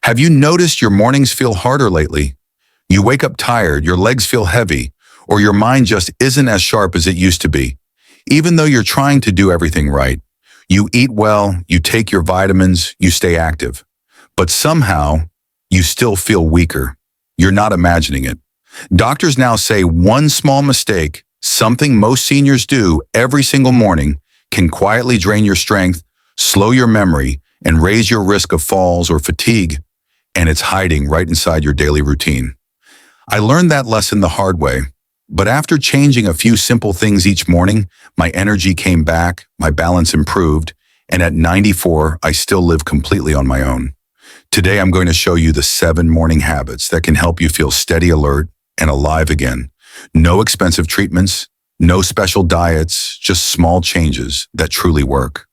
Have you noticed your mornings feel harder lately? You wake up tired, your legs feel heavy, or your mind just isn't as sharp as it used to be. Even though you're trying to do everything right, you eat well, you take your vitamins, you stay active. But somehow, you still feel weaker. You're not imagining it. Doctors now say one small mistake, something most seniors do every single morning, can quietly drain your strength, slow your memory, and raise your risk of falls or fatigue. And it's hiding right inside your daily routine. I learned that lesson the hard way, but after changing a few simple things each morning, my energy came back, my balance improved, and at 94, I still live completely on my own. Today, I'm going to show you the 7 morning habits that can help you feel steady, alert, and alive again. No expensive treatments, no special diets, just small changes that truly work.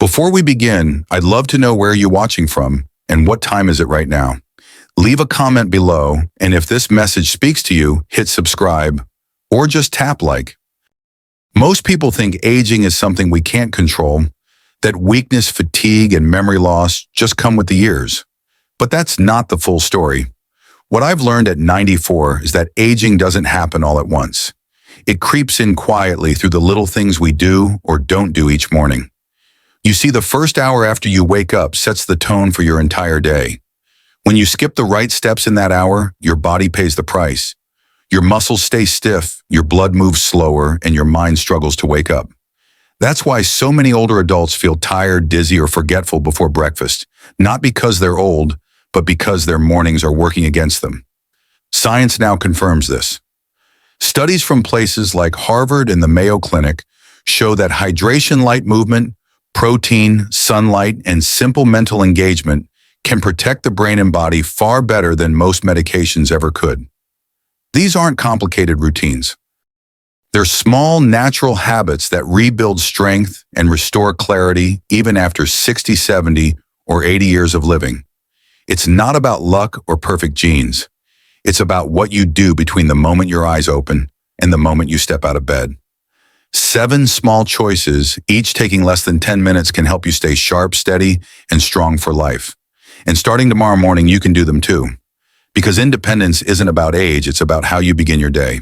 Before we begin, I'd love to know where you're watching from and what time is it right now. Leave a comment below, and if this message speaks to you, hit subscribe or just tap like. Most people think aging is something we can't control, that weakness, fatigue, and memory loss just come with the years. But that's not the full story. What I've learned at 94 is that aging doesn't happen all at once. It creeps in quietly through the little things we do or don't do each morning. You see, the first hour after you wake up sets the tone for your entire day. When you skip the right steps in that hour, your body pays the price. Your muscles stay stiff, your blood moves slower, and your mind struggles to wake up. That's why so many older adults feel tired, dizzy, or forgetful before breakfast, not because they're old, but because their mornings are working against them. Science now confirms this. Studies from places like Harvard and the Mayo Clinic show that hydration, light movement, protein, sunlight, and simple mental engagement can protect the brain and body far better than most medications ever could. These aren't complicated routines. They're small, natural habits that rebuild strength and restore clarity even after 60, 70, or 80 years of living. It's not about luck or perfect genes. It's about what you do between the moment your eyes open and the moment you step out of bed. 7 small choices, each taking less than 10 minutes, can help you stay sharp, steady, and strong for life. And starting tomorrow morning, you can do them too. Because independence isn't about age, it's about how you begin your day.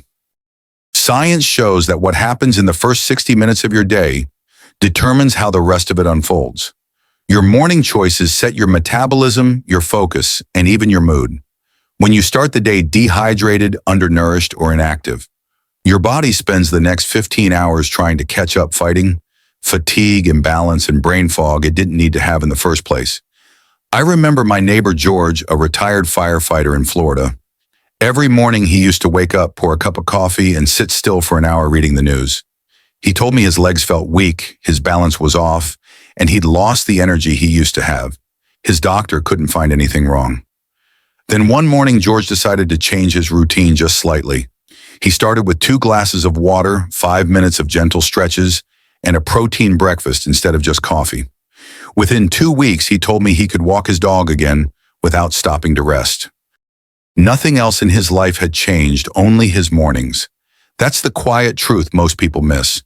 Science shows that what happens in the first 60 minutes of your day determines how the rest of it unfolds. Your morning choices set your metabolism, your focus, and even your mood. When you start the day dehydrated, undernourished, or inactive, your body spends the next 15 hours trying to catch up, fighting fatigue, imbalance, and brain fog it didn't need to have in the first place. I remember my neighbor George, a retired firefighter in Florida. Every morning he used to wake up, pour a cup of coffee, and sit still for an hour reading the news. He told me his legs felt weak, his balance was off, and he'd lost the energy he used to have. His doctor couldn't find anything wrong. Then one morning, George decided to change his routine just slightly. He started with 2 glasses of water, 5 minutes of gentle stretches, and a protein breakfast instead of just coffee. Within 2 weeks, he told me he could walk his dog again without stopping to rest. Nothing else in his life had changed, only his mornings. That's the quiet truth most people miss.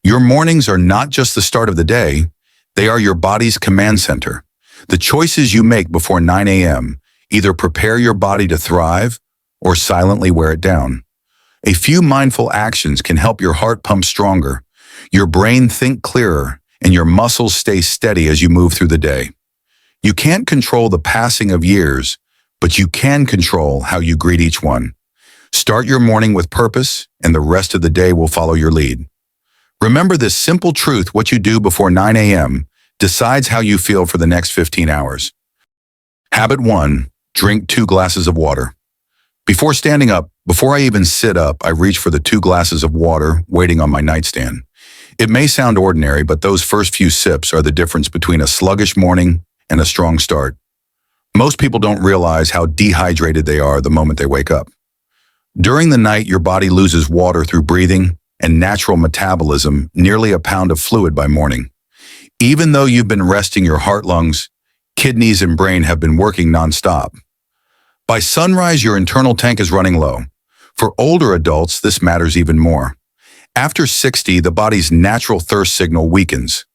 Your mornings are not just the start of the day, they are your body's command center. The choices you make before 9 a.m. either prepare your body to thrive or silently wear it down. A few mindful actions can help your heart pump stronger, your brain think clearer, and your muscles stay steady as you move through the day. You can't control the passing of years, but you can control how you greet each one. Start your morning with purpose, and the rest of the day will follow your lead. Remember this simple truth: what you do before 9 a.m. decides how you feel for the next 15 hours. Habit 1, drink 2 glasses of water. Before standing up, before I even sit up, I reach for the 2 glasses of water waiting on my nightstand. It may sound ordinary, but those first few sips are the difference between a sluggish morning and a strong start. Most people don't realize how dehydrated they are the moment they wake up. During the night, your body loses water through breathing and natural metabolism, nearly a pound of fluid by morning. Even though you've been resting, your heart, lungs, kidneys, and brain have been working nonstop. By sunrise, your internal tank is running low. For older adults, this matters even more. After 60, the body's natural thirst signal weakens.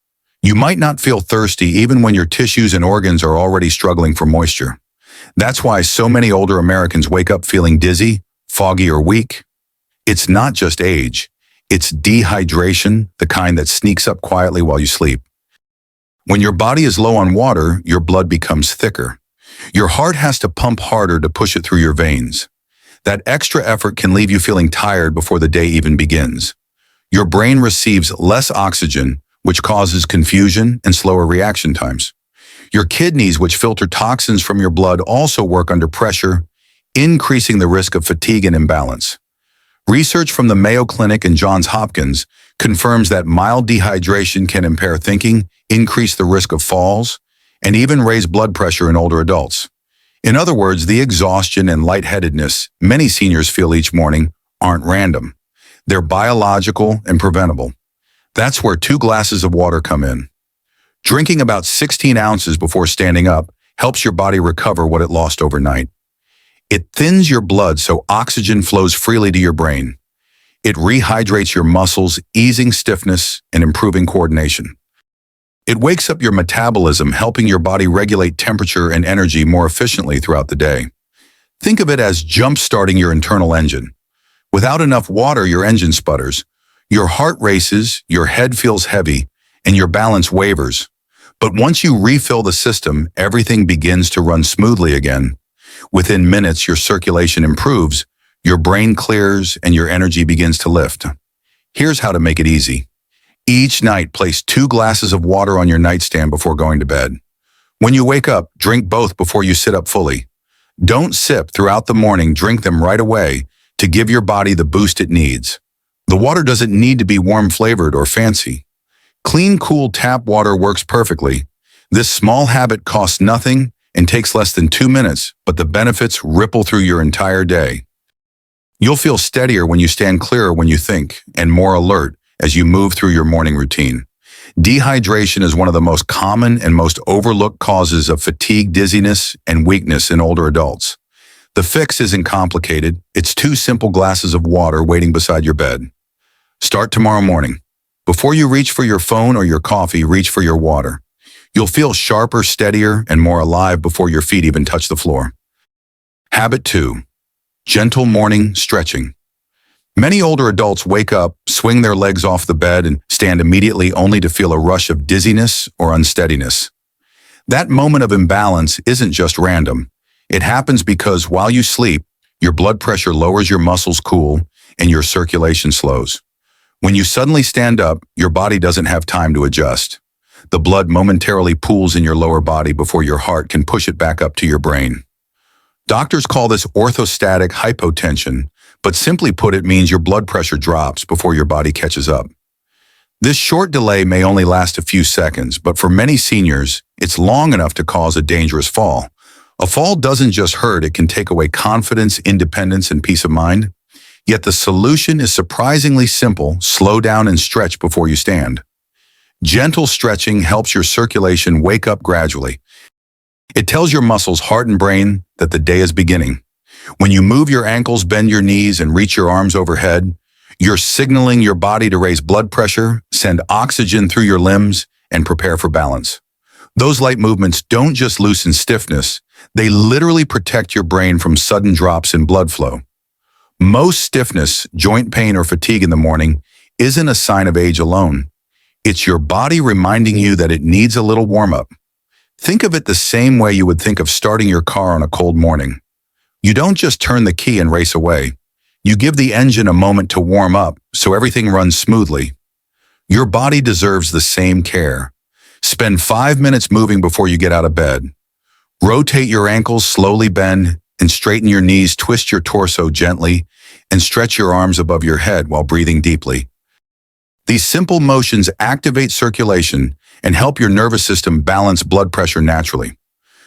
You might not feel thirsty even when your tissues and organs are already struggling for moisture. That's why so many older Americans wake up feeling dizzy, foggy, or weak. It's not just age. It's dehydration, the kind that sneaks up quietly while you sleep. When your body is low on water, your blood becomes thicker. Your heart has to pump harder to push it through your veins. That extra effort can leave you feeling tired before the day even begins. Your brain receives less oxygen, which causes confusion and slower reaction times. Your kidneys, which filter toxins from your blood, also work under pressure, increasing the risk of fatigue and imbalance. Research from the Mayo Clinic and Johns Hopkins confirms that mild dehydration can impair thinking, increase the risk of falls, and even raise blood pressure in older adults. In other words, the exhaustion and lightheadedness many seniors feel each morning aren't random. They're biological and preventable. That's where 2 glasses of water come in. Drinking about 16 ounces before standing up helps your body recover what it lost overnight. It thins your blood so oxygen flows freely to your brain. It rehydrates your muscles, easing stiffness and improving coordination. It wakes up your metabolism, helping your body regulate temperature and energy more efficiently throughout the day. Think of it as jump-starting your internal engine. Without enough water, your engine sputters. Your heart races, your head feels heavy, and your balance wavers. But once you refill the system, everything begins to run smoothly again. Within minutes, your circulation improves, your brain clears, and your energy begins to lift. Here's how to make it easy. Each night, place 2 glasses of water on your nightstand before going to bed. When you wake up, drink both before you sit up fully. Don't sip throughout the morning, drink them right away to give your body the boost it needs. The water doesn't need to be warm flavored or fancy. Clean, cool tap water works perfectly. This small habit costs nothing and takes less than 2 minutes, but the benefits ripple through your entire day. You'll feel steadier when you stand clearer when you think, and more alert as you move through your morning routine. Dehydration is one of the most common and most overlooked causes of fatigue, dizziness, and weakness in older adults. The fix isn't complicated. It's 2 simple glasses of water waiting beside your bed. Start tomorrow morning. Before you reach for your phone or your coffee, reach for your water. You'll feel sharper, steadier, and more alive before your feet even touch the floor. Habit 2. Gentle morning stretching. Many older adults wake up, swing their legs off the bed, and stand immediately only to feel a rush of dizziness or unsteadiness. That moment of imbalance isn't just random. It happens because while you sleep, your blood pressure lowers, your muscles cool, and your circulation slows. When you suddenly stand up, your body doesn't have time to adjust. The blood momentarily pools in your lower body before your heart can push it back up to your brain. Doctors call this orthostatic hypotension, but simply put, it means your blood pressure drops before your body catches up. This short delay may only last a few seconds, but for many seniors, it's long enough to cause a dangerous fall. A fall doesn't just hurt, it can take away confidence, independence, and peace of mind. Yet the solution is surprisingly simple: slow down and stretch before you stand. Gentle stretching helps your circulation wake up gradually. It tells your muscles, heart, and brain that the day is beginning. When you move your ankles, bend your knees, and reach your arms overhead, you're signaling your body to raise blood pressure, send oxygen through your limbs, and prepare for balance. Those light movements don't just loosen stiffness, they literally protect your brain from sudden drops in blood flow. Most stiffness, joint pain, or fatigue in the morning isn't a sign of age alone. It's your body reminding you that it needs a little warm-up. Think of it the same way you would think of starting your car on a cold morning. You don't just turn the key and race away. You give the engine a moment to warm up so everything runs smoothly. Your body deserves the same care. Spend 5 minutes moving before you get out of bed. Rotate your ankles, slowly bend, and straighten your knees, twist your torso gently, and stretch your arms above your head while breathing deeply. These simple motions activate circulation and help your nervous system balance blood pressure naturally.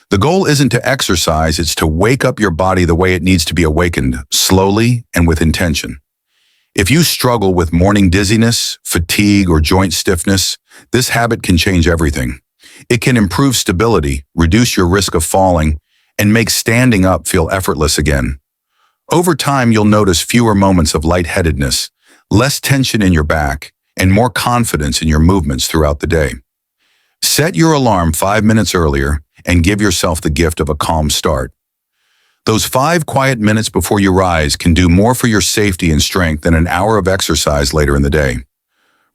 The goal isn't to exercise, it's to wake up your body the way it needs to be awakened, slowly and with intention. If you struggle with morning dizziness, fatigue, or joint stiffness, this habit can change everything. It can improve stability, reduce your risk of falling, and make standing up feel effortless again. Over time, you'll notice fewer moments of lightheadedness, less tension in your back, and more confidence in your movements throughout the day. Set your alarm 5 minutes earlier and give yourself the gift of a calm start. Those 5 quiet minutes before you rise can do more for your safety and strength than an hour of exercise later in the day.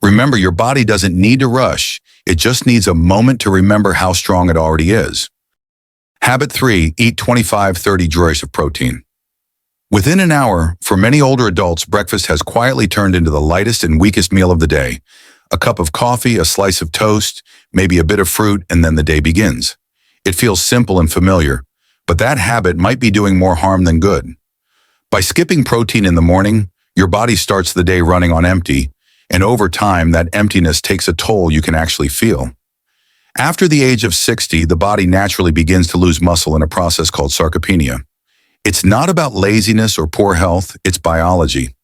Remember, your body doesn't need to rush. It just needs a moment to remember how strong it already is. Habit 3, eat 25-30 grams of protein. Within an hour, for many older adults, breakfast has quietly turned into the lightest and weakest meal of the day. A cup of coffee, a slice of toast, maybe a bit of fruit, and then the day begins. It feels simple and familiar, but that habit might be doing more harm than good. By skipping protein in the morning, your body starts the day running on empty, and over time, that emptiness takes a toll you can actually feel. After the age of 60, the body naturally begins to lose muscle in a process called sarcopenia. It's not about laziness or poor health, it's biology.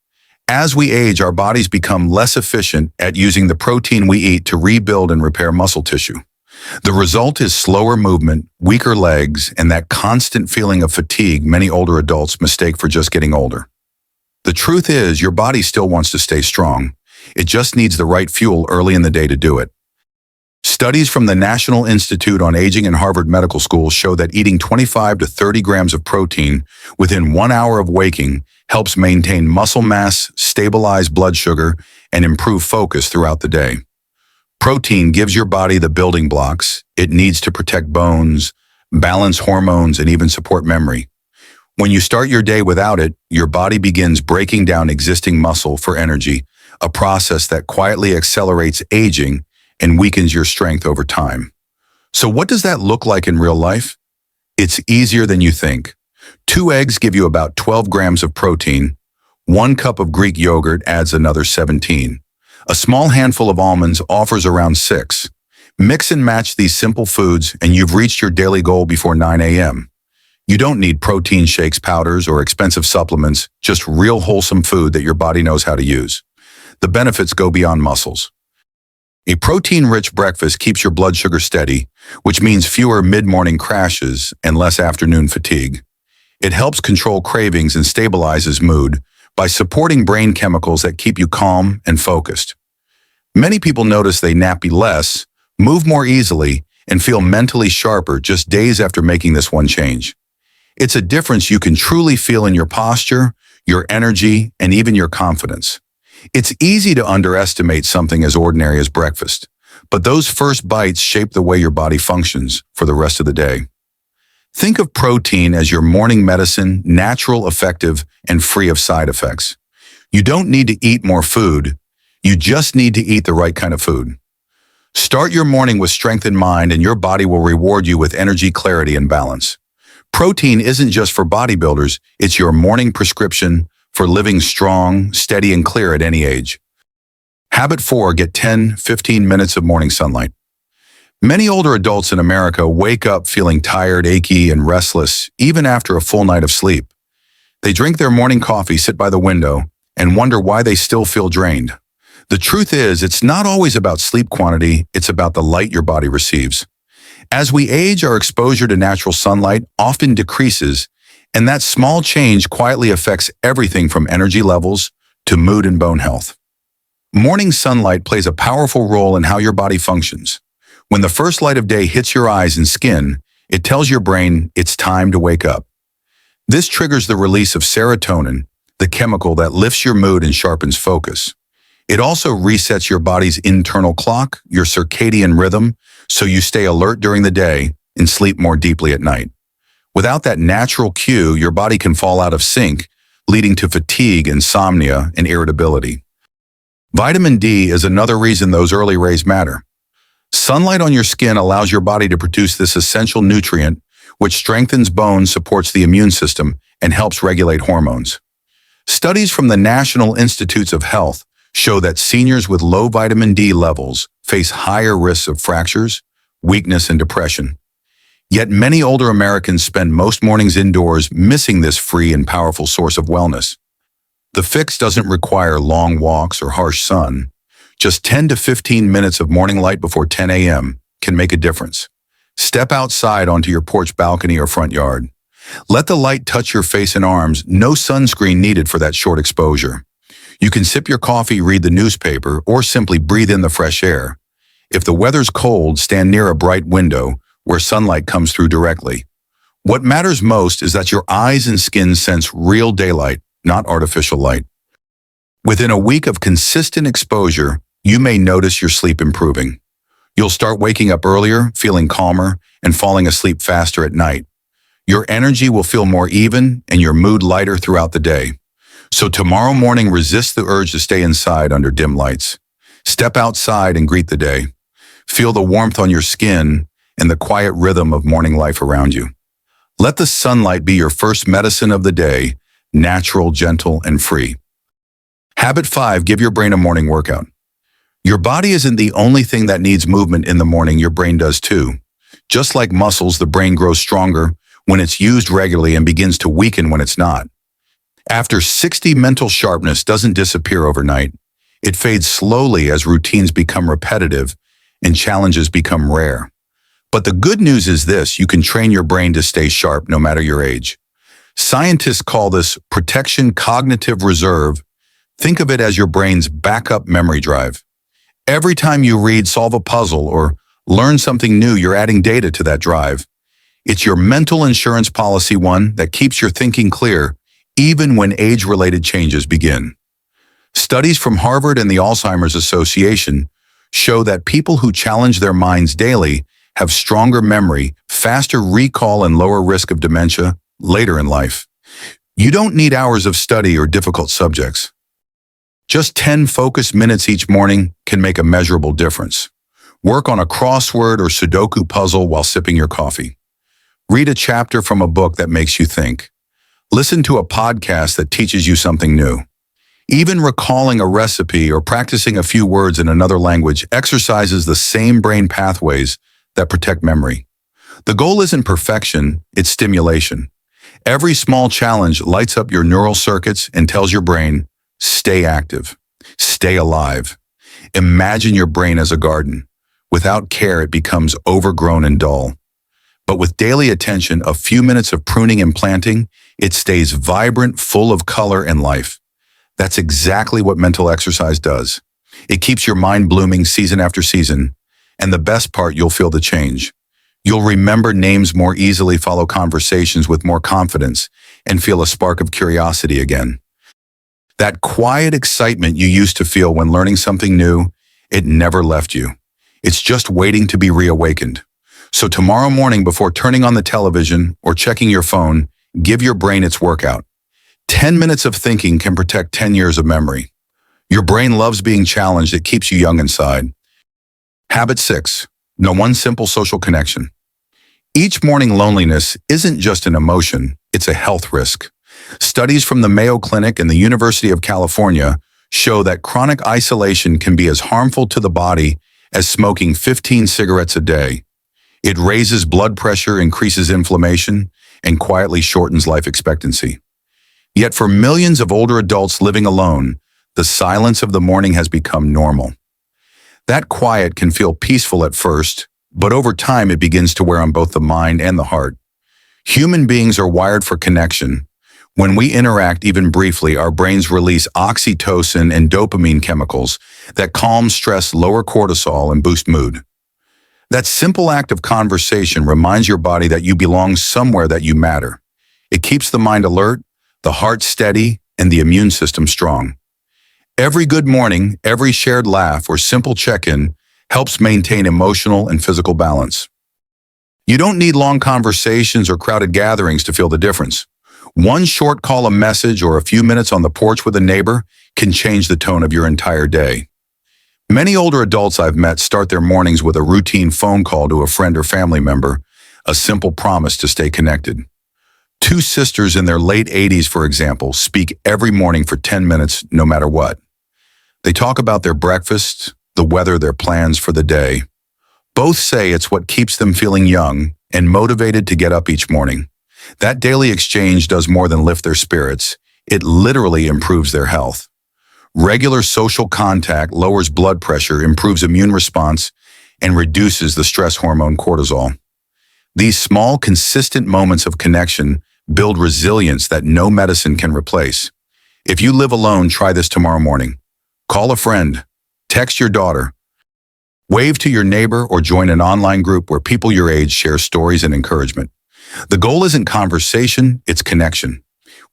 As we age, our bodies become less efficient at using the protein we eat to rebuild and repair muscle tissue. The result is slower movement, weaker legs, and that constant feeling of fatigue many older adults mistake for just getting older. The truth is, your body still wants to stay strong. It just needs the right fuel early in the day to do it. Studies from the National Institute on Aging and Harvard Medical School show that eating 25 to 30 grams of protein within 1 hour of waking helps maintain muscle mass, stabilize blood sugar, and improve focus throughout the day. Protein gives your body the building blocks it needs to protect bones, balance hormones, and even support memory. When you start your day without it, your body begins breaking down existing muscle for energy, a process that quietly accelerates aging and weakens your strength over time. So what does that look like in real life? It's easier than you think. 2 eggs give you about 12 grams of protein. 1 cup of Greek yogurt adds another 17. A small handful of almonds offers around 6. Mix and match these simple foods and you've reached your daily goal before 9 a.m. You don't need protein shakes, powders, or expensive supplements, just real wholesome food that your body knows how to use. The benefits go beyond muscles. A protein-rich breakfast keeps your blood sugar steady, which means fewer mid-morning crashes and less afternoon fatigue. It helps control cravings and stabilizes mood by supporting brain chemicals that keep you calm and focused. Many people notice they nappy less, move more easily, and feel mentally sharper just days after making this one change. It's a difference you can truly feel in your posture, your energy, and even your confidence. It's easy to underestimate something as ordinary as breakfast, but those first bites shape the way your body functions for the rest of the day. Think of protein as your morning medicine, natural, effective, and free of side effects. You don't need to eat more food, you just need to eat the right kind of food. Start your morning with strength in mind and your body will reward you with energy, clarity, and balance. Protein isn't just for bodybuilders, it's your morning prescription for living strong, steady, and clear at any age. Habit 4, get 10-15 minutes of morning sunlight. Many older adults in America wake up feeling tired, achy, and restless, even after a full night of sleep. They drink their morning coffee, sit by the window, and wonder why they still feel drained. The truth is, it's not always about sleep quantity, it's about the light your body receives. As we age, our exposure to natural sunlight often decreases, and that small change quietly affects everything from energy levels to mood and bone health. Morning sunlight plays a powerful role in how your body functions. When the first light of day hits your eyes and skin, it tells your brain it's time to wake up. This triggers the release of serotonin, the chemical that lifts your mood and sharpens focus. It also resets your body's internal clock, your circadian rhythm, so you stay alert during the day and sleep more deeply at night. Without that natural cue, your body can fall out of sync, leading to fatigue, insomnia, and irritability. Vitamin D is another reason those early rays matter. Sunlight on your skin allows your body to produce this essential nutrient, which strengthens bones, supports the immune system, and helps regulate hormones. Studies from the National Institutes of Health show that seniors with low vitamin D levels face higher risks of fractures, weakness, and depression. Yet many older Americans spend most mornings indoors, missing this free and powerful source of wellness. The fix doesn't require long walks or harsh sun. Just 10 to 15 minutes of morning light before 10 a.m. can make a difference. Step outside onto your porch, balcony, or front yard. Let the light touch your face and arms, no sunscreen needed for that short exposure. You can sip your coffee, read the newspaper, or simply breathe in the fresh air. If the weather's cold, stand near a bright window where sunlight comes through directly. What matters most is that your eyes and skin sense real daylight, not artificial light. Within a week of consistent exposure, you may notice your sleep improving. You'll start waking up earlier, feeling calmer, and falling asleep faster at night. Your energy will feel more even and your mood lighter throughout the day. So tomorrow morning, resist the urge to stay inside under dim lights. Step outside and greet the day. Feel the warmth on your skin and the quiet rhythm of morning life around you. Let the sunlight be your first medicine of the day, natural, gentle, and free. Habit 5, give your brain a morning workout. Your body isn't the only thing that needs movement in the morning, your brain does too. Just like muscles, the brain grows stronger when it's used regularly and begins to weaken when it's not. After 60, mental sharpness doesn't disappear overnight. It fades slowly as routines become repetitive and challenges become rare. But the good news is this: you can train your brain to stay sharp no matter your age. Scientists call this protection cognitive reserve. Think of it as your brain's backup memory drive. Every time you read, solve a puzzle, or learn something new, you're adding data to that drive. It's your mental insurance policy, one that keeps your thinking clear, even when age-related changes begin. Studies from Harvard and the Alzheimer's Association show that people who challenge their minds daily have stronger memory, faster recall, and lower risk of dementia later in life. You don't need hours of study or difficult subjects. Just 10 focused minutes each morning can make a measurable difference. Work on a crossword or Sudoku puzzle while sipping your coffee. Read a chapter from a book that makes you think. Listen to a podcast that teaches you something new. Even recalling a recipe or practicing a few words in another language exercises the same brain pathways that protect memory. The goal isn't perfection, it's stimulation. Every small challenge lights up your neural circuits and tells your brain, stay active, stay alive. Imagine your brain as a garden. Without care, it becomes overgrown and dull. But with daily attention, a few minutes of pruning and planting, it stays vibrant, full of color and life. That's exactly what mental exercise does. It keeps your mind blooming season after season. And the best part, you'll feel the change. You'll remember names more easily, follow conversations with more confidence, and feel a spark of curiosity again. That quiet excitement you used to feel when learning something new, it never left you. It's just waiting to be reawakened. So tomorrow morning, before turning on the television or checking your phone, give your brain its workout. 10 minutes of thinking can protect 10 years of memory. Your brain loves being challenged. It keeps you young inside. Habit 6, know one simple social connection. Each morning, loneliness isn't just an emotion, it's a health risk. Studies from the Mayo Clinic and the University of California show that chronic isolation can be as harmful to the body as smoking 15 cigarettes a day. It raises blood pressure, increases inflammation, and quietly shortens life expectancy. Yet for millions of older adults living alone, the silence of the morning has become normal. That quiet can feel peaceful at first, but over time it begins to wear on both the mind and the heart. Human beings are wired for connection. When we interact even briefly, our brains release oxytocin and dopamine chemicals that calm stress, lower cortisol, and boost mood. That simple act of conversation reminds your body that you belong somewhere, that you matter. It keeps the mind alert, the heart steady, and the immune system strong. Every good morning, every shared laugh or simple check-in helps maintain emotional and physical balance. You don't need long conversations or crowded gatherings to feel the difference. One short call, a message, or a few minutes on the porch with a neighbor can change the tone of your entire day. Many older adults I've met start their mornings with a routine phone call to a friend or family member, a simple promise to stay connected. Two sisters in their late 80s, for example, speak every morning for 10 minutes no matter what. They talk about their breakfast, the weather, their plans for the day. Both say it's what keeps them feeling young and motivated to get up each morning. That daily exchange does more than lift their spirits. It literally improves their health. Regular social contact lowers blood pressure, improves immune response, and reduces the stress hormone cortisol. These small, consistent moments of connection build resilience that no medicine can replace. If you live alone, try this tomorrow morning. Call a friend, text your daughter, wave to your neighbor, or join an online group where people your age share stories and encouragement. The goal isn't conversation, it's connection.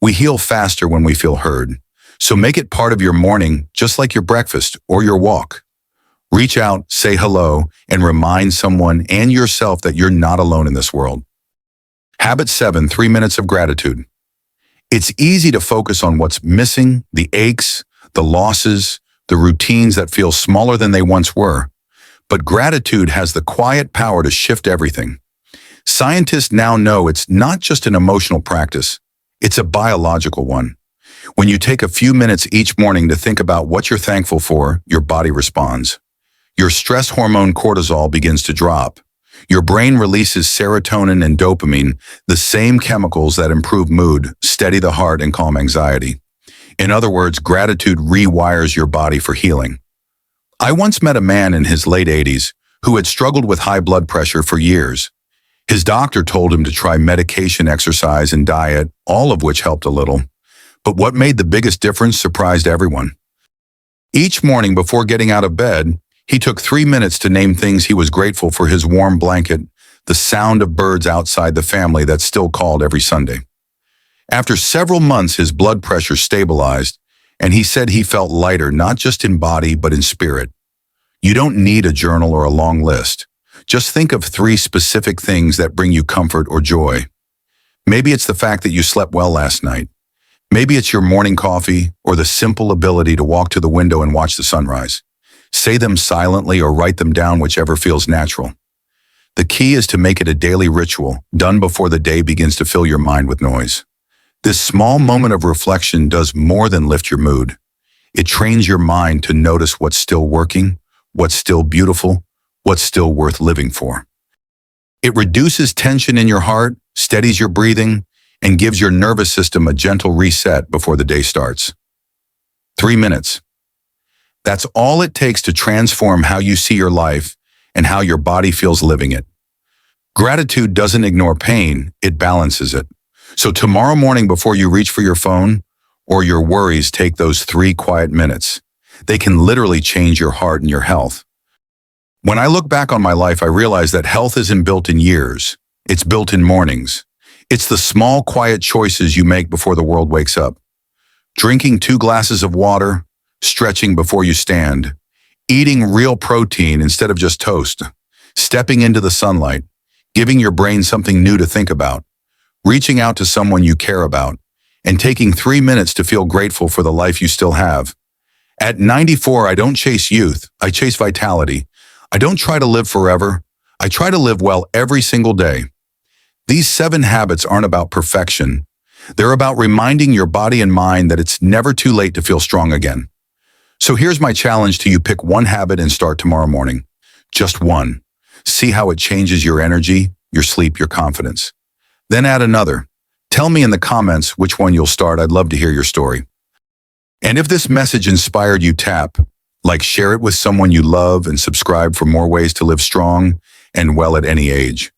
We heal faster when we feel heard. So make it part of your morning, just like your breakfast or your walk. Reach out, say hello, and remind someone and yourself that you're not alone in this world. Habit 7, 3 minutes of gratitude. It's easy to focus on what's missing, the aches, the losses, the routines that feel smaller than they once were. But gratitude has the quiet power to shift everything. Scientists now know it's not just an emotional practice, it's a biological one. When you take a few minutes each morning to think about what you're thankful for, your body responds. Your stress hormone cortisol begins to drop. Your brain releases serotonin and dopamine, the same chemicals that improve mood, steady the heart, and calm anxiety. In other words, gratitude rewires your body for healing. I once met a man in his late 80s who had struggled with high blood pressure for years. His doctor told him to try medication, exercise, and diet, all of which helped a little. But what made the biggest difference surprised everyone. Each morning before getting out of bed, he took 3 minutes to name things he was grateful for: his warm blanket, the sound of birds outside, the family that still called every Sunday. After several months, his blood pressure stabilized, and he said he felt lighter, not just in body, but in spirit. You don't need a journal or a long list. Just think of 3 specific things that bring you comfort or joy. Maybe it's the fact that you slept well last night. Maybe it's your morning coffee or the simple ability to walk to the window and watch the sunrise. Say them silently or write them down, whichever feels natural. The key is to make it a daily ritual, done before the day begins to fill your mind with noise. This small moment of reflection does more than lift your mood. It trains your mind to notice what's still working, what's still beautiful, what's still worth living for. It reduces tension in your heart, steadies your breathing, and gives your nervous system a gentle reset before the day starts. 3 minutes. That's all it takes to transform how you see your life and how your body feels living it. Gratitude doesn't ignore pain, it balances it. So tomorrow morning before you reach for your phone or your worries, take those 3 quiet minutes. They can literally change your heart and your health. When I look back on my life, I realize that health isn't built in years. It's built in mornings. It's the small, quiet choices you make before the world wakes up. Drinking 2 glasses of water, stretching before you stand, eating real protein instead of just toast, stepping into the sunlight, giving your brain something new to think about, reaching out to someone you care about, and taking 3 minutes to feel grateful for the life you still have. At 94, I don't chase youth, I chase vitality. I don't try to live forever. I try to live well every single day. These 7 habits aren't about perfection. They're about reminding your body and mind that it's never too late to feel strong again. So here's my challenge to you: pick 1 habit and start tomorrow morning. Just 1. See how it changes your energy, your sleep, your confidence. Then add another. Tell me in the comments which one you'll start. I'd love to hear your story. And if this message inspired you, share it with someone you love, and subscribe for more ways to live strong and well at any age.